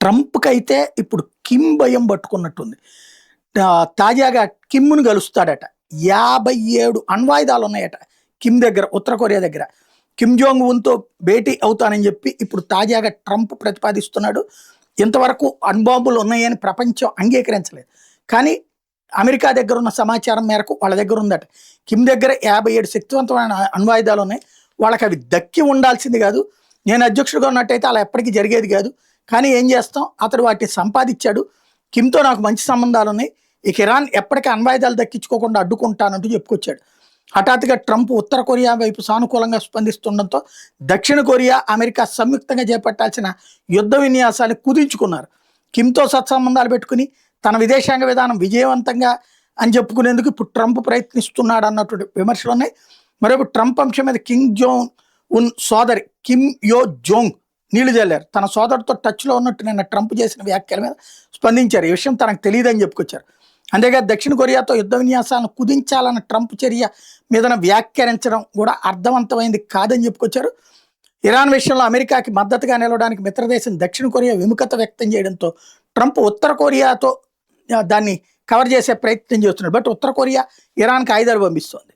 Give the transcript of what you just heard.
ట్రంప్‌కి అయితే ఇప్పుడు కిమ్ భయం పట్టుకున్నట్టుంది. తాజాగా కిమ్‌ని కలుస్తాడట. 57 అణ్వాయుధాలు ఉన్నాయట కిమ్ దగ్గర, ఉత్తర కొరియా దగ్గర. కిమ్ జోంగ్ ఉన్‌తో భేటీ అవుతానని చెప్పి ఇప్పుడు తాజాగా ట్రంప్ ప్రతిపాదిస్తున్నాడు. ఇంతవరకు అణుబాంబులు ఉన్నాయని ప్రపంచం అంగీకరించలేదు. కానీ అమెరికా దగ్గర ఉన్న సమాచారం మేరకు వాళ్ళ దగ్గర ఉందట. కిమ్ దగ్గర 57 శక్తివంతమైన అణ్వాయుధాలు ఉన్నాయి. వాళ్ళకి అవి దక్కి ఉండాల్సింది కాదు. నేను అధ్యక్షుడిగా ఉన్నట్టయితే అలా ఎప్పటికీ జరిగేది కాదు. కానీ ఏం చేస్తాం, అతడు వాటిని సంపాదించాడు. కిమ్‌తో నాకు మంచి సంబంధాలు ఉన్నాయి. ఇక ఇరాన్ ఎప్పటికీ అణ్వాయుధాలు దక్కించుకోకుండా అడ్డుకుంటానంటూ చెప్పుకొచ్చాడు. హఠాత్తుగా ట్రంప్ ఉత్తర కొరియా వైపు సానుకూలంగా స్పందిస్తుండటంతో దక్షిణ కొరియా, అమెరికా సంయుక్తంగా చేపట్టాల్సిన యుద్ధ విన్యాసాలు కుదించుకున్నారు. కిమ్‌తో సత్సంబంధాలు పెట్టుకుని తన విదేశాంగ విధానం విజయవంతంగా అని చెప్పుకునేందుకు ఇప్పుడు ట్రంప్ ప్రయత్నిస్తున్నాడు అన్నటువంటి విమర్శలు ఉన్నాయి. మరోపు ట్రంప్ అంశం మీద కిమ్ జోంగ్ ఉన్ సోదరి కిమ్ యో జోంగ్ నీళ్లు జల్లారు. తన సోదరుడితో టచ్లో ఉన్నట్టు నిన్న ట్రంప్ చేసిన వ్యాఖ్యల మీద స్పందించారు. ఈ విషయం తనకు తెలియదని చెప్పుకొచ్చారు. అంతేకాదు దక్షిణ కొరియాతో యుద్ధ విన్యాసాలను కుదించాలన్న ట్రంప్ చర్య మీద వ్యాఖ్యానించడం కూడా అర్థవంతమైంది కాదని చెప్పుకొచ్చారు. ఇరాన్ విషయంలో అమెరికాకి మద్దతుగా నిలవడానికి మిత్రదేశం దక్షిణ కొరియా విముఖత వ్యక్తం చేయడంతో ట్రంప్ ఉత్తర కొరియాతో దాన్ని కవర్ చేసే ప్రయత్నం చేస్తున్నాడు. బట్ ఉత్తర కొరియా ఇరాన్కి ఆయుధాలు పంపిస్తోంది.